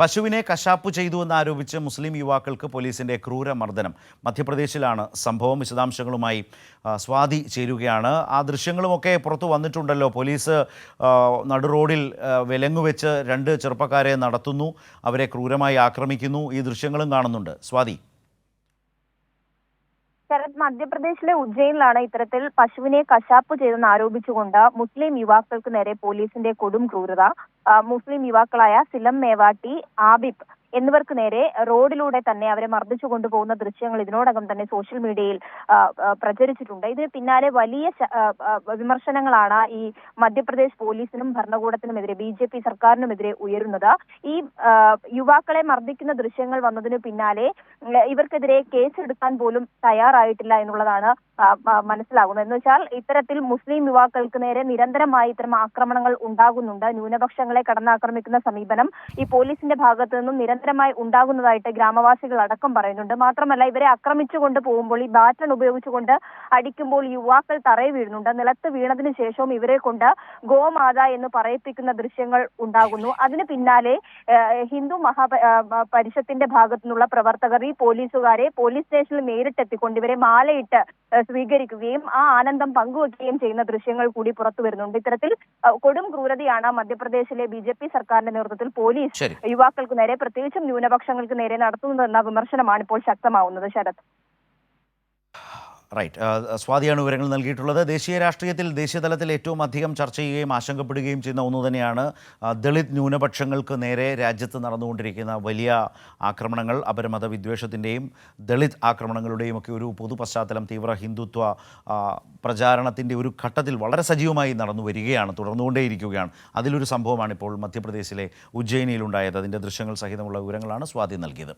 പശുവിനെ കശാപ്പു ചെയ്തു എന്നാരോപിച്ച് മുസ്ലിം യുവാക്കൾക്ക് പോലീസിന്റെ ക്രൂരമർദ്ദനം. മധ്യപ്രദേശിലാണ് സംഭവം. വിശദാംശങ്ങളുമായി സ്വാതി ചേരുകയാണ്. ആ ദൃശ്യങ്ങളുമൊക്കെ പുറത്തു വന്നിട്ടുണ്ടല്ലോ. പോലീസ് നടുറോഡിൽ വിലങ്ങുവെച്ച് രണ്ട് ചെറുപ്പക്കാരെ നടത്തുന്നു, അവരെ ക്രൂരമായി ആക്രമിക്കുന്നു. ഈ ദൃശ്യങ്ങളും കാണുന്നുണ്ട്. സ്വാതി. ശരത്, മധ്യപ്രദേശിലെ ഉജ്ജയിനിലാണ് ഇത്തരത്തിൽ പശുവിനെ കശാപ്പ് ചെയ്തെന്ന് ആരോപിച്ചുകൊണ്ട് മുസ്ലിം യുവാക്കൾക്ക് നേരെ പോലീസിന്റെ കൊടും ക്രൂരത. മുസ്ലിം യുവാക്കളായ സിലം മേവാട്ടി, ആബിബ് എന്നിവർക്ക് നേരെ റോഡിലൂടെ തന്നെ അവരെ മർദ്ദിച്ചു കൊണ്ടുപോകുന്ന ദൃശ്യങ്ങൾ ഇതിനോടകം തന്നെ സോഷ്യൽ മീഡിയയിൽ പ്രചരിച്ചിട്ടുണ്ട്. ഇതിന് പിന്നാലെ വലിയ വിമർശനങ്ങളാണ് ഈ മധ്യപ്രദേശ് പോലീസിനും ഭരണകൂടത്തിനുമെതിരെ, BJP സർക്കാരിനുമെതിരെ ഉയരുന്നത്. ഈ യുവാക്കളെ മർദ്ദിക്കുന്ന ദൃശ്യങ്ങൾ വന്നതിനു പിന്നാലെ ഇവർക്കെതിരെ കേസെടുക്കാൻ പോലും തയ്യാറായിട്ടില്ല എന്നുള്ളതാണ് മനസ്സിലാകുന്നത്. എന്ന് വെച്ചാൽ ഇത്തരത്തിൽ മുസ്ലിം യുവാക്കൾക്ക് നേരെ നിരന്തരമായി ഇത്തരം ആക്രമണങ്ങൾ ഉണ്ടാകുന്നുണ്ട്. ന്യൂനപക്ഷങ്ങളെ കടന്നാക്രമിക്കുന്ന സമീപനം ഈ പോലീസിന്റെ ഭാഗത്തു നിന്നും നിരന്തരമായി ഉണ്ടാകുന്നതായിട്ട് ഗ്രാമവാസികൾ അടക്കം പറയുന്നുണ്ട്. മാത്രമല്ല, ഇവരെ ആക്രമിച്ചുകൊണ്ട് പോകുമ്പോൾ ഈ ബാറ്റൺ ഉപയോഗിച്ചുകൊണ്ട് അടിക്കുമ്പോൾ യുവാക്കൾ തറയിൽ വീഴുന്നുണ്ട്. നിലത്ത് വീണതിന് ശേഷവും ഇവരെ കൊണ്ട് ഗോമാത എന്ന് പറയിപ്പിക്കുന്ന ദൃശ്യങ്ങൾ ഉണ്ടാകുന്നു. അതിന് പിന്നാലെ ഹിന്ദു പരിഷത്തിന്റെ ഭാഗത്തു നിന്നുള്ള പ്രവർത്തകർ ഈ പോലീസുകാരെ പോലീസ് സ്റ്റേഷനിൽ നേരിട്ടെത്തിക്കൊണ്ട് ഇവരെ മാലയിട്ട് സ്വീകരിക്കുകയും ആ ആനന്ദം പങ്കുവെക്കുകയും ചെയ്യുന്ന ദൃശ്യങ്ങൾ കൂടി പുറത്തു വരുന്നുണ്ട്. ഇത്തരത്തിൽ കൊടും ക്രൂരതയാണ് മധ്യപ്രദേശിലെ BJP സർക്കാരിന്റെ നേതൃത്വത്തിൽ പോലീസ് യുവാക്കൾക്ക് നേരെ, പ്രത്യേകിച്ചും ന്യൂനപക്ഷങ്ങൾക്ക് നേരെ നടത്തുന്നതെന്ന വിമർശനമാണ് ഇപ്പോൾ ശക്തമാവുന്നത്. ശരത്. റൈറ്റ്. സ്വാതിയാണ് വിവരങ്ങൾ നൽകിയിട്ടുള്ളത്. ദേശീയ രാഷ്ട്രീയത്തിൽ, ദേശീയതലത്തിൽ ഏറ്റവും അധികം ചർച്ച ചെയ്യുകയും ആശങ്കപ്പെടുകയും ചെയ്യുന്ന ഒന്നു തന്നെയാണ് ദളിത് ന്യൂനപക്ഷങ്ങൾക്ക് നേരെ രാജ്യത്ത് നടന്നുകൊണ്ടിരിക്കുന്ന വലിയ ആക്രമണങ്ങൾ. അപരമത വിദ്വേഷത്തിൻ്റെയും ദളിത് ആക്രമണങ്ങളുടെയും ഒക്കെ ഒരു പൊതു പശ്ചാത്തലം തീവ്ര ഹിന്ദുത്വ പ്രചാരണത്തിൻ്റെ ഒരു ഘട്ടത്തിൽ വളരെ സജീവമായി നടന്നു വരികയാണ്, തുടർന്നുകൊണ്ടേയിരിക്കുകയാണ്. അതിലൊരു സംഭവമാണ് ഇപ്പോൾ മധ്യപ്രദേശിലെ ഉജ്ജയിനിയിലുണ്ടായത്. അതിൻ്റെ ദൃശ്യങ്ങൾ സഹിതമുള്ള വിവരങ്ങളാണ് സ്വാതി നൽകിയത്.